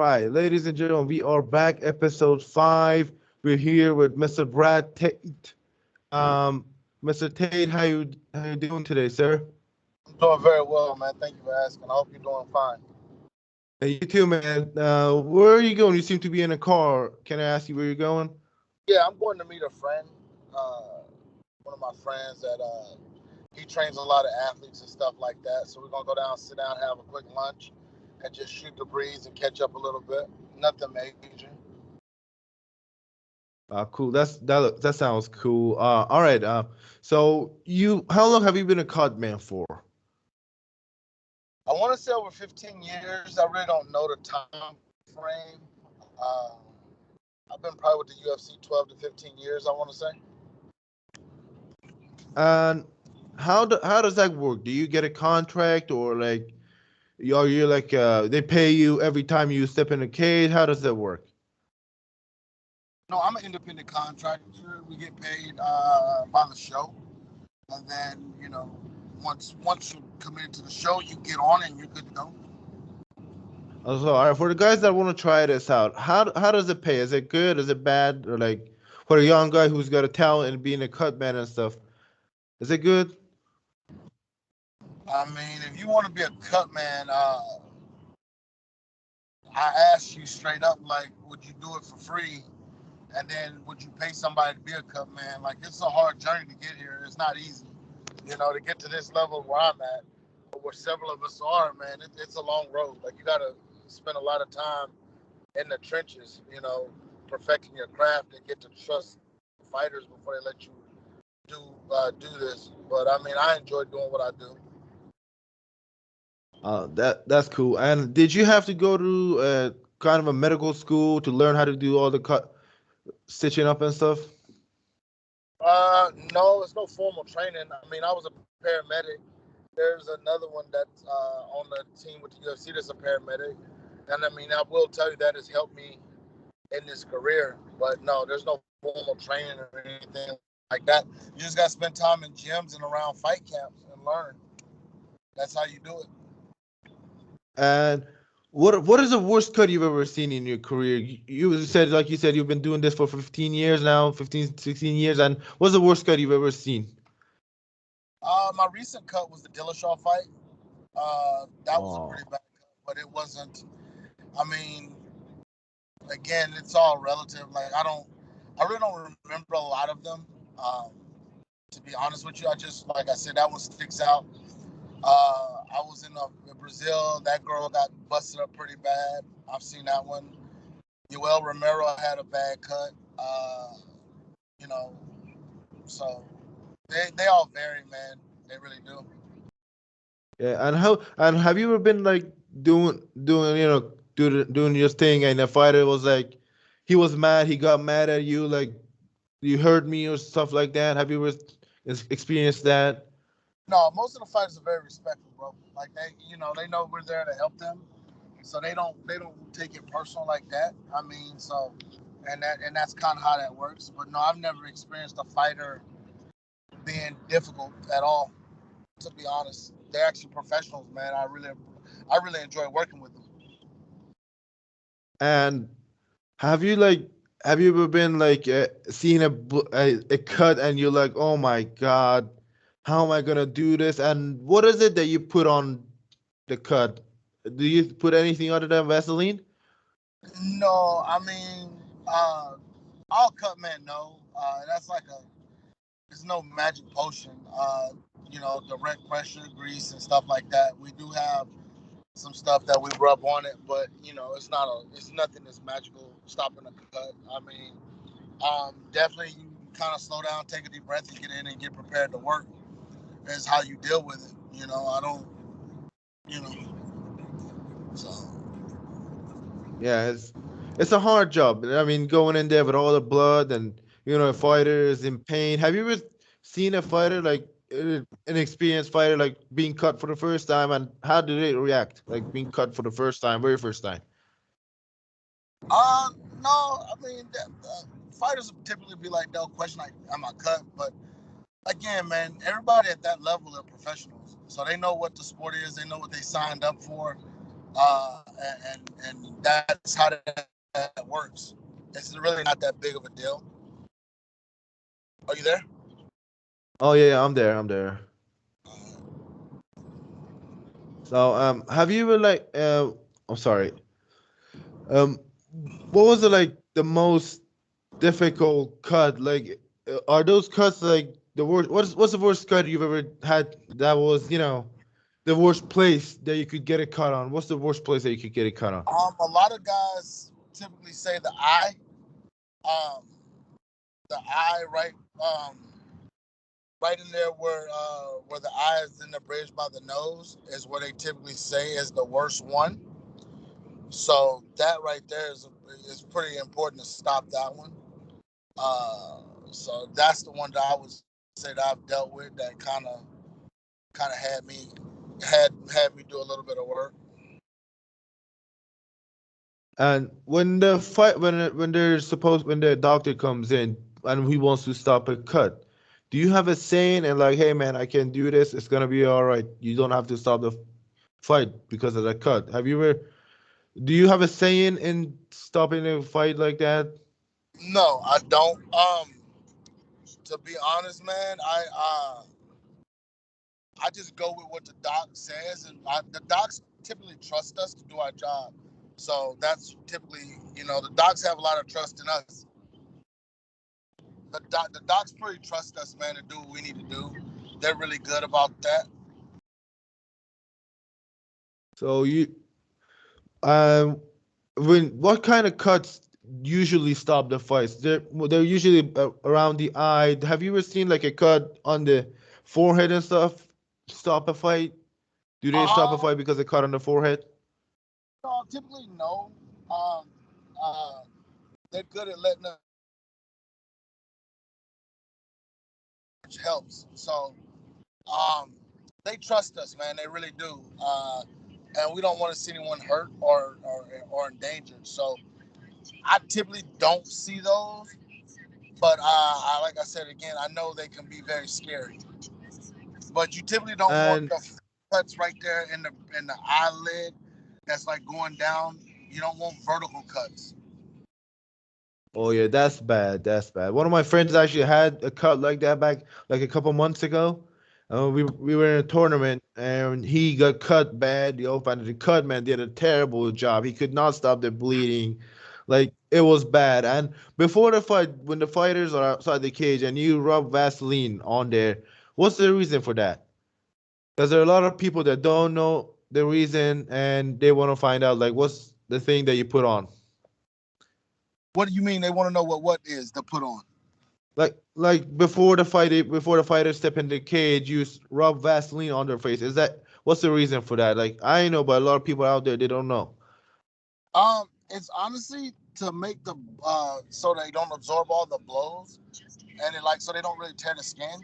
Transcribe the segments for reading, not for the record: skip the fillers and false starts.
right, ladies and gentlemen, we are back, episode 5. We're here with Mr. Brad Tate. Um, Mr. Tate, how you doing today, sir? I'm doing very well, man. Thank you for asking. I hope you're doing fine. Hey, you too, man. Where are you going? You seem to be in a car. Can I ask you where you're going? Yeah, I'm going to meet a friend. Uh, One of my friends that he trains a lot of athletes and stuff like that. So we're gonna go down, sit down, have a quick lunch, and just shoot the breeze and catch up a little bit. Nothing major. Cool. That sounds cool. All right. So how long have you been a cod man for? I want to say over 15 years. I really don't know the time frame. Uh, I've been probably with the UFC 12 to 15 years. I want to say. And how does that work? Do you get a contract or like are you like they pay you every time you step in a cage? How does that work? No, I'm an independent contractor. We get paid by the show, and then once you commit to the show, you get on and you're good to go. Also, all right, for the guys that want to try this out, how does it pay? Is it good? Is it bad? Or like for a young guy who's got a talent and being a cut man and stuff, is it good? I mean, if you want to be a cut man, I ask you straight up, like, would you do it for free? And then would you pay somebody to be a cut man? Like, it's a hard journey to get here. It's not easy, to get to this level where I'm at, or where several of us are, man. It's a long road. Like, you got to spend a lot of time in the trenches, perfecting your craft and get to trust fighters before they let you do this. But I mean, I enjoy doing what I do. That's cool. And did you have to go to kind of a medical school to learn how to do all the cut stitching up and stuff? No, it's no formal training. I mean, I was a paramedic. There's another one that's on the team with the UFC that's a paramedic. And I mean, I will tell you that has helped me in this career. But no, there's no formal training or anything like that. You just got to spend time in gyms and around fight camps and learn. That's how you do it. And what is the worst cut you've ever seen in your career? You said like you said you've been doing this for 15 years now, 15, 16 years, and what's the worst cut you've ever seen? My recent cut was the Dillashaw fight. That was a pretty Oh. bad cut, but it wasn't. I mean, again, it's all relative. Like I really don't remember a lot of them. To be honest with you, I just like I said, that one sticks out. I was in Brazil. That girl got busted up pretty bad. I've seen that one. Yoel Romero had a bad cut. You know, so they all vary, man. They really do. Yeah, and have you ever been like doing doing your thing and the fighter was like he was mad, he got mad at you, like you hurt me or stuff like that? Have you ever experienced that? No, most of the fighters are very respectful, bro. Like they know we're there to help them, so they don't take it personal like that. I mean, so and that's kind of how that works. But no, I've never experienced a fighter being difficult at all. To be honest, they're actually professionals, man. I really enjoy working with them. And have you like have you ever been like seen a cut and you're like, oh my God, how am I gonna do this? And what is it that you put on the cut? Do you put anything other than Vaseline? No, I mean, uh, all cut man know. That's like it's no magic potion. Direct pressure, grease, and stuff like that. We do have some stuff that we rub on it, but it's nothing that's magical stopping a cut. I mean, definitely you kind of slow down, take a deep breath, and get in and get prepared to work. Is how you deal with it. I don't, you know, so. Yeah, it's a hard job. I mean, going in there with all the blood and a fighter is in pain. Have you ever seen a fighter like an experienced fighter like being cut for the first time, and how did they react? Like being cut for the first time, very first time. Uh, no, I mean, fighters typically be like, they'll question, like, am I cut? But again, man, everybody at that level are professionals. So they know what the sport is, they know what they signed up for. and that's how that works. It's really not that big of a deal. Are you there? Oh yeah, yeah, I'm there. I'm there. So have you ever like I'm sorry. Um, what was it like the most difficult cut? Like, are those cuts like the worst? What's the worst cut you've ever had that was the worst place that you could get a cut on? What's the worst place that you could get a cut on? A lot of guys typically say the eye. Um, the eye right in there where the eye is in the bridge by the nose is where they typically say is the worst one. So that right there is pretty important to stop that one. So that's the one that I would say that I've dealt with that kind of had me do a little bit of work. And when the fight when there's supposed when the doctor comes in and he wants to stop a cut, do you have a saying and like, hey man, I can do this. It's gonna be all right. You don't have to stop the fight because of the cut. Have you ever? Do you have a saying in stopping a fight like that? No, I don't. To be honest, man, I just go with what the doc says, and the docs typically trust us to do our job. So that's typically, the docs have a lot of trust in us. The docs pretty trust us, man, to do what we need to do. They're really good about that. So you um when what kind of cuts usually stop the fights? They're usually around the eye. Have you ever seen like a cut on the forehead and stuff stop a fight? Do they stop a Uh, fight because they cut on the forehead? no, typically no. Um, uh, they're good at letting us which helps. So um, they trust us, man. They really do. And we don't want to see anyone hurt or endangered. So I typically don't see those, but like I said again, I know they can be very scary. But you typically don't want And the cuts right there in the eyelid that's like going down. You don't want vertical cuts. oh yeah, that's bad. That's bad. One of my friends actually had a cut like that back like a couple months ago. We were in a tournament and he got cut bad. The cut man did a terrible job. He could not stop the bleeding. Like it was bad. And before the fight, when the fighters are outside the cage and you rub Vaseline on there, what's the reason for that? Because there are a lot of people that don't know the reason and they want to find out like what's the thing that you put on. What do you mean? They want to know what is to put on? Like before the fighter step in the cage, rub Vaseline on their face. Is that what's the reason for that? Like I know, but a lot of people out there they don't know. It's honestly to make the so they don't absorb all the blows, and it like so they don't really tear the skin,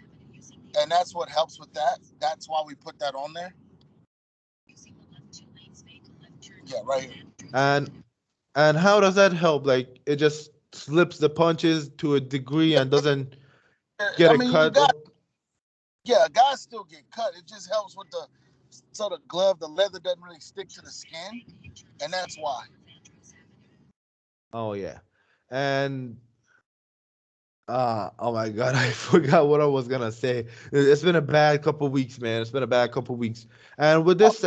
and that's what helps with that. That's why we put that on there. Yeah, right here. And how does that help? Like it just slips the punches to a degree and doesn't get I a mean, cut up. guys still get cut. It just helps with the so the glove, the leather doesn't really stick to the skin, and that's why. Oh yeah, and oh my God, I forgot what I was gonna say. It's been a bad couple weeks, man. It's been a bad couple weeks. And with Oh, this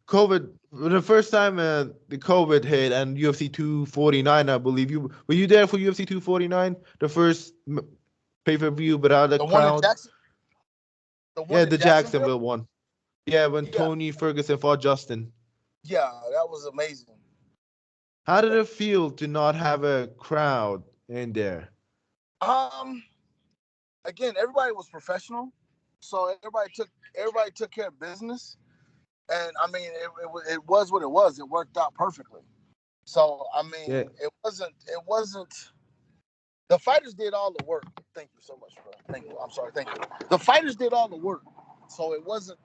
COVID, when the first time the COVID hit and UFC 249, I believe were you there for UFC 249, the first pay-per-view without a the one in crowd? Jackson, the Yeah, one in the Jacksonville. Jacksonville one. Yeah, when Yeah, Tony Ferguson fought Justin. yeah, that was amazing. How did it feel to not have a crowd in there? Um, Again, everybody was professional, so everybody took care of business, and I mean, it was what it was. It worked out perfectly. So I Yeah, mean, it wasn't. The fighters did all the work. Thank you so much, bro. Thank you. I'm sorry. Thank you. The fighters did all the work, so it wasn't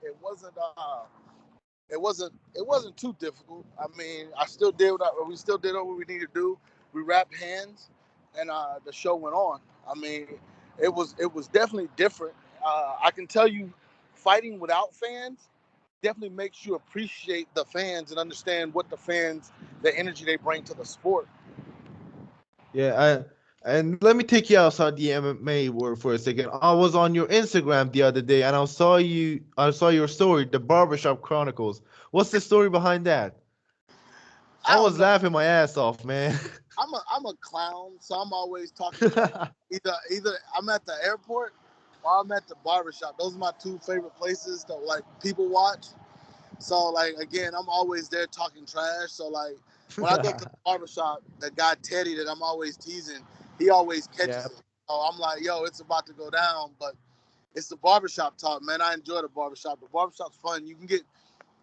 too difficult. I mean, we still did what we needed to do. We wrapped hands, and the show went on. I mean, it was definitely different. I can tell you, fighting without fans definitely makes you appreciate the fans and understand what the energy they bring to the sport. Yeah, and let me take you outside the MMA world for a second. I was on your Instagram the other day and I saw your story, the Barbershop Chronicles. What's the story behind that? I I don't was know. laughing my ass off, man. I'm a clown, so I'm always talking trash. Either I'm at the airport or I'm at the barbershop. Those are my two favorite places to like people watch. So like again, I'm always there talking trash. So like when I go to the barbershop, the guy Teddy that I'm always teasing, he always catches Yeah, it. So I'm like, yo, it's about to go down, but it's the barbershop talk, man. I enjoy the barbershop. The barbershop's fun. You can get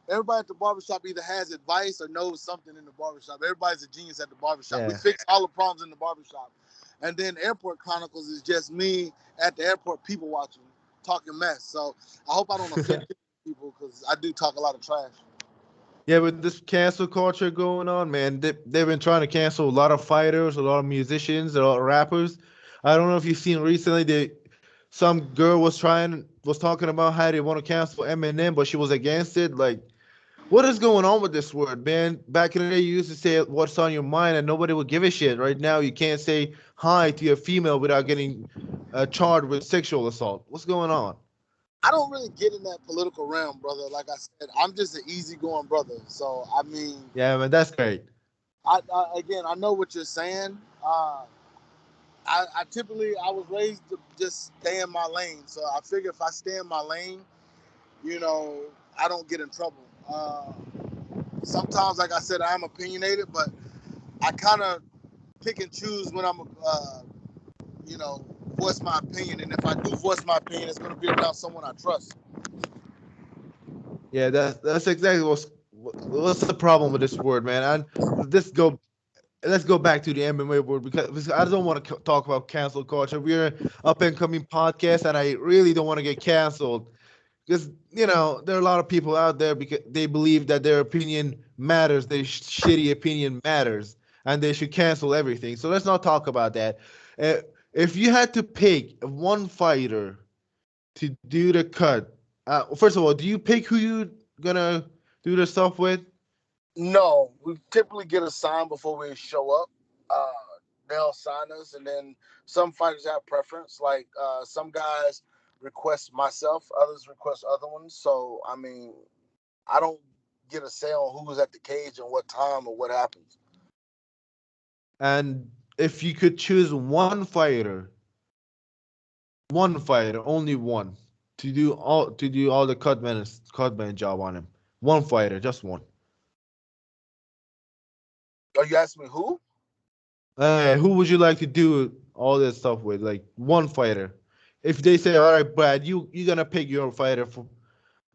everybody at the barbershop either has advice or knows something in the barbershop. Everybody's a genius at the barbershop. We yeah. fix all the problems in the barbershop. And then Airport Chronicles is just me at the airport, people watching, talking mess. So I hope I don't offend people because I do talk a lot of trash. Yeah, with this cancel culture going on, man, they've been trying to cancel a lot of fighters, a lot of musicians, a lot of rappers. I don't know if you've seen recently some girl was talking about how they want to cancel Eminem, but she was against it. Like, what is going on with this word, man? Back in the day, you used to say what's on your mind, and nobody would give a shit. Right now, you can't say hi to a female without getting charged with sexual assault. What's going on? I don't really get in that political realm, brother. Like I said, I'm just an easygoing brother. So I mean, Yeah, man, that's great. again, I know what you're saying. I typically I was raised to just stay in my lane. So I figure if I stay in my lane, you know, I don't get in trouble. Sometimes, like I said, I'm opinionated, but I kind of pick and choose when I'm, you know, voice my opinion. And if I do voice my opinion, it's going to be around someone I trust. Yeah, that's exactly what's the problem with this word, man. And this go let's go back to the MMA word because I don't want to talk about cancel culture. We're an up and coming podcast, and I really don't want to get canceled because there are a lot of people out there because they believe that their opinion matters, their shitty opinion matters, and they should cancel everything. So let's not talk about that. Uh, if you had to pick one fighter to do the cut, first of all, do you pick who you gonna do the stuff with? No, we typically get a sign before we show up. Uh, they'll sign us, and then some fighters have preference. Like some guys request myself, others request other ones. So I mean, I don't get a say on who's at the cage and what time or what happens. And if you could choose one fighter, only one, to do all the cutman job on him, one fighter, just one. Are you asking me who? Who would you like to do all this stuff with? Like one fighter. If they say, "All right, Brad, you're gonna pick your fighter for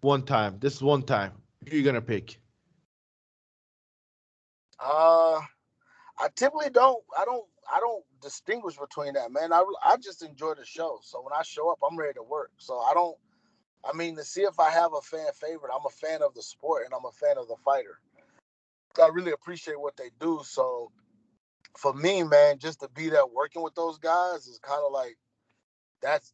one time. This one time, who you gonna pick?" Uh, I typically don't. I don't. I don't distinguish between that, man. I just enjoy the show. So when I show up, I'm ready to work. So I don't. I mean, to see if I have a fan favorite, I'm a fan of the sport and I'm a fan of the fighter. I really appreciate what they do. So for me, man, just to be there working with those guys is kind of like that's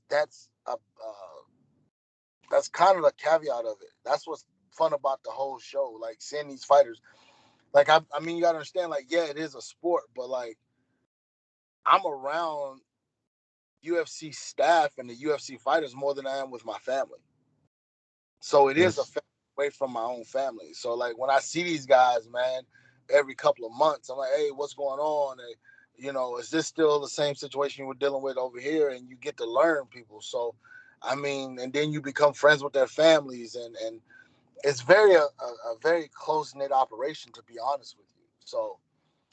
kind of the caveat of it. That's what's fun about the whole show. Like seeing these fighters. Like I mean, you gotta understand. Like yeah, it is a sport, but like I'm around UFC staff and the UFC fighters more than I am with my family. So it is a Yes. family away from my own family. So like when I see these guys, man, every couple of months, I'm like, hey, what's going on? And, you know, is this still the same situation you were dealing with over here? And you get to learn people. So, I mean, and then you become friends with their families, and it's a very close knit operation, to be honest with you. So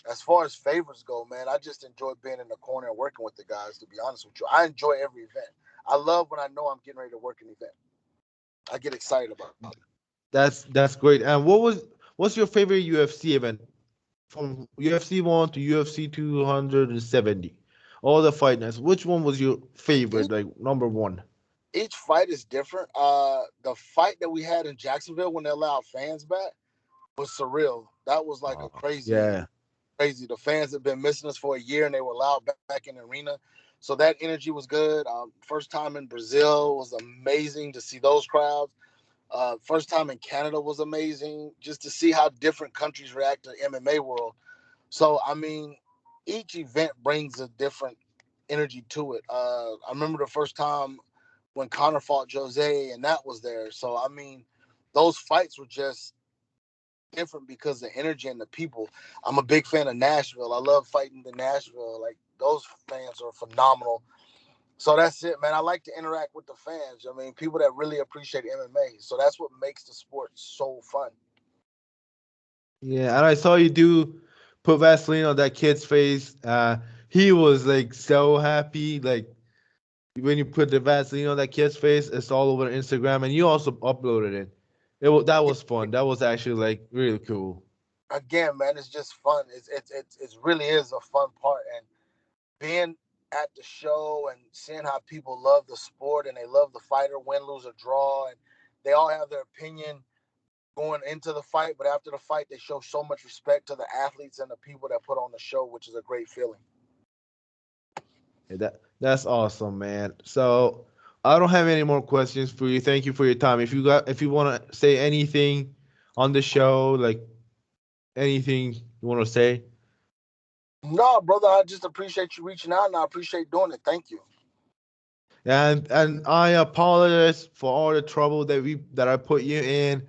as far as favors go, man, I just enjoy being in the corner and working with the guys. To be honest with you, I enjoy every event. I love when I know I'm getting ready to work an event. I get excited about it. That's great. And what's your favorite UFC event from UFC one to UFC 270? All the fight nights. Which one was your favorite? Each, Like number one? each fight is different. The fight that we had in Jacksonville when they allowed fans back was surreal. That was like a crazy, Yeah. crazy. The fans have been missing us for a year, and they were allowed back in the arena. So that energy was good. First time in Brazil was amazing to see those crowds. First time in Canada was amazing, just to see how different countries react to the MMA world. So I mean, each event brings a different energy to it. I remember the first time when Connor fought Jose, and that was there. So I mean, those fights were just different because the energy and the people. I'm a big fan of Nashville. I love fighting in Nashville. Like those fans are phenomenal. So that's it, man. I like to interact with the fans. I mean, people that really appreciate MMA. So that's what makes the sport so fun. Yeah, and I saw you do put Vaseline on that kid's face. He was like so happy. Like when you put the Vaseline on that kid's face, it's all over Instagram, and you also uploaded it. That was fun. That was actually like really cool. Again, man, it's just fun. It really is a fun part, and being at the show and seeing how people love the sport and they love the fighter, win, lose, or draw, and they all have their opinion going into the fight, but after the fight, they show so much respect to the athletes and the people that put on the show, which is a great feeling. Yeah, that's awesome, man. So I don't have any more questions for you. Thank you for your time. If you want to say anything on the show, like anything you want to say. No, brother, I just appreciate you reaching out and I appreciate doing it. Thank you. And I apologize for all the trouble that I put you in,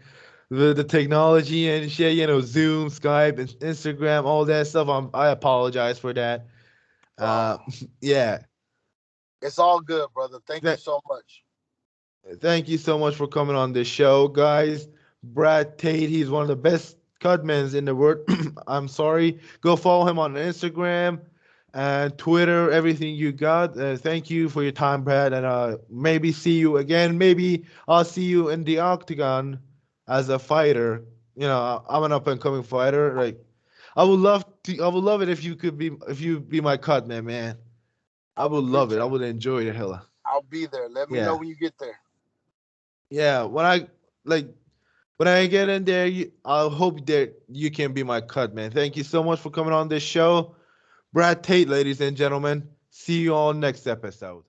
the technology and shit, Zoom, Skype, and Instagram, all that stuff. I apologize for that. Uh, Uh, yeah. it's all good, brother. Thank you Th- so much. Thank you so much for coming on this show, guys. Brad Tate, he's one of the best cutmans in the world. I'm sorry. Go follow him on Instagram and Twitter, everything you got. Thank you for your time, Brad, and maybe see you again. Maybe I'll see you in the octagon as a fighter. I'm an up and coming fighter. Like, I would love it if you be my cutman, man. I I would would love reach it. I out. would enjoy the hell. I'll be there. Let me know Yeah. when you get there. Yeah, like when I get in there, I hope that you can be my cut, man. Thank you so much for coming on this show. Brad Tate, ladies and gentlemen. See you all next episode.